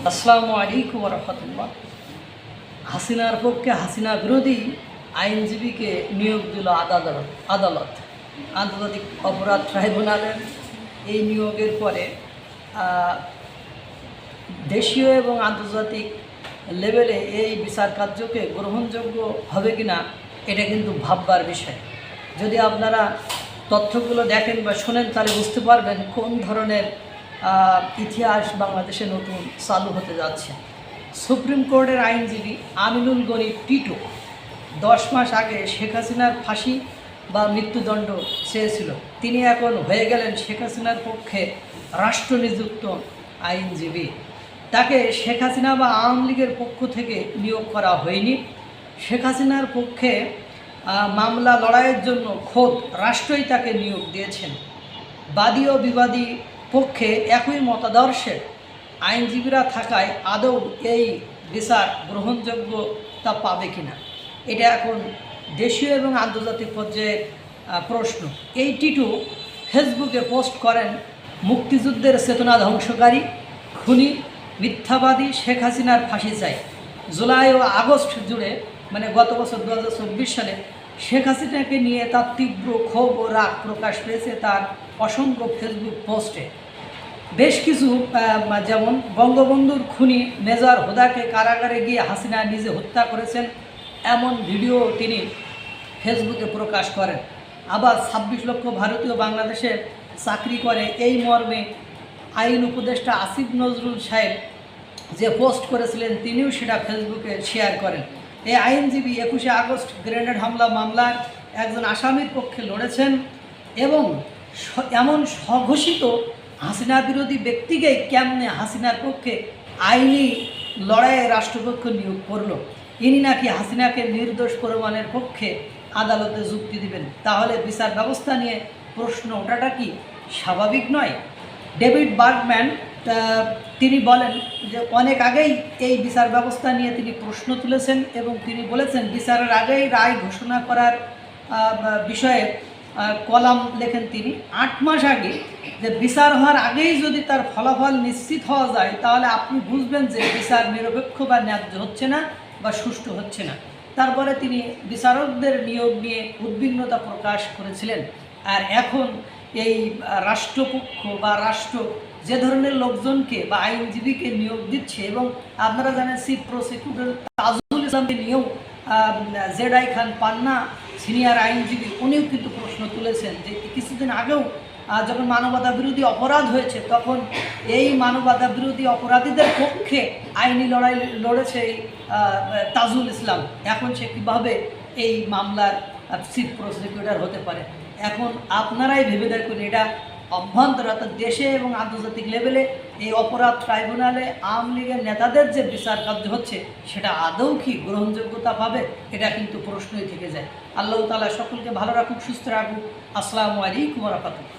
আসসালামু আলাইকুম রহমতুল্লাহ। হাসিনার পক্ষে হাসিনা বিরোধী আইনজীবীকে নিয়োগ দিল আদালত। আন্তর্জাতিক অপরাধ ট্রাইব্যুনালের এই নিয়োগের পরে দেশীয় এবং আন্তর্জাতিক লেভেলে এই বিচার কার্যকে গ্রহণযোগ্য হবে কিনা এটা কিন্তু ভাববার বিষয়। যদি আপনারা তথ্যগুলো দেখেন বা শোনেন তাহলে বুঝতে পারবেন কোন ধরনের ইতিহাস বাংলাদেশে নতুন চালু হতে যাচ্ছে। সুপ্রিম কোর্টের আইনজীবী আমিনুল গনি টিটো 10 মাস আগে শেখ হাসিনার ফাঁসি বা মৃত্যুদণ্ড চেয়েছিল। তিনি এখন হয়ে গেলেন শেখ হাসিনার পক্ষে রাষ্ট্রনিযুক্ত আইনজীবী। তাকে শেখ হাসিনা বা আওয়ামী লীগের পক্ষ থেকে নিয়োগ করা হয়নি। শেখ হাসিনার পক্ষে মামলা লড়াইয়ের জন্য খোদ রাষ্ট্রই তাকে নিয়োগ দিয়েছেন। বাদী ও বিবাদী পক্ষে একই মতাদর্শের আইনজীবীরা থাকায় আদৌ এই বিচার গ্রহণযোগ্যতা পাবে কিনা এটা এখন দেশীয় এবং আন্তর্জাতিক পর্যায়ে প্রশ্ন। এই টিটু ফেসবুকে পোস্ট করেন, মুক্তিযুদ্ধের চেতনা ধ্বংসকারী খুনি মিথ্যাবাদী শেখ হাসিনার ফাঁসি চাই। জুলাই ও আগস্ট জুড়ে মানে গত বছর 2024 সালে শেখ হাসিনাকে নিয়ে তার তীব্র ক্ষোভ ও রাগ প্রকাশ পেয়েছে তার অসংখ্য ফেসবুক পোস্টে। বেশ কিছু যেমন বঙ্গবন্ধুর খুনি মেজর হুদাকে কারাগারে গিয়ে হাসিনা নিজে হত্যা করেছেন এমন ভিডিও তিনি ফেসবুকে প্রকাশ করেন। আবার 26 লক্ষ ভারতীয় বাংলাদেশে চাকরি করে এই মর্মে আইন উপদেষ্টা আসিফ নজরুল সাহেব যে পোস্ট করেছিলেন তিনিও সেটা ফেসবুকে শেয়ার করেন। এই আইনজীবী 21 আগস্ট গ্রেনেড হামলা মামলার একজন আসামির পক্ষে লড়েছেন এবং এমন স্বঘোষিত হাসিনা বিরোধী ব্যক্তিকেই কেমনে হাসিনার পক্ষে আইনি লড়াইয়ে রাষ্ট্রপক্ষ নিয়োগ করলো। ইনি নাকি হাসিনাকে নির্দোষ প্রমাণের পক্ষে আদালতে যুক্তি দিবেন। তাহলে বিচার ব্যবস্থা নিয়ে প্রশ্ন ওঠাটা কি স্বাভাবিক নয়? ডেভিড বার্গম্যান তিনি বলেন যে অনেক আগেই এই বিচার ব্যবস্থা নিয়ে তিনি প্রশ্ন তুলেছেন এবং তিনি বলেছেন বিচারের আগেই রায় ঘোষণা করার বিষয়ে কলাম লেখেন তিনি 8 মাস আগে, যে বিচার হওয়ার আগেই যদি তার ফলাফল নিশ্চিত হওয়া যায় তাহলে আপনি বুঝবেন যে বিচার নিরপেক্ষ বা ন্যায্য হচ্ছে না বা সুষ্ঠু হচ্ছে না। তারপরে তিনি বিচারকদের নিয়োগ নিয়ে উদ্বিগ্নতা প্রকাশ করেছিলেন। আর এখন এই রাষ্ট্রপক্ষ বা রাষ্ট্র যে ধরনের লোকজনকে বা আইনজীবীকে নিয়োগ দিচ্ছে এবং আপনারা জানেন চিফ প্রসিকিউটর তাজুল ইসলামকে নিয়েও জেডাই খান পান্না সিনিয়র আইনজীবী উনিও কিন্তু প্রশ্ন তুলেছেন যে কিছুদিন আগেও যখন মানবতা বিরোধী অপরাধ হয়েছে তখন এই মানবতা বিরোধী অপরাধীদের পক্ষে আইনি লড়াই লড়েছে এই তাজুল ইসলাম। এখন সে কীভাবে এই মামলার চিফ প্রসিকিউটর হতে পারে? এখন আপনারাই ভেবে দেখুন, এটা অভ্যন্তর অর্থাৎ দেশে এবং আন্তর্জাতিক লেভেলে এই অপরাধ ট্রাইব্যুনালে আওয়ামী লীগের নেতাদের যে বিচার কার্য হচ্ছে সেটা আদৌ কি গ্রহণযোগ্যতা পাবে? এটা কিন্তু প্রশ্নই থেকে যায়। আল্লাহ তাআলা সকলকে ভালো রাখুক, সুস্থ রাখুক। আসসালামু আলাইকুম ওয়া রাহমাতুল্লাহ।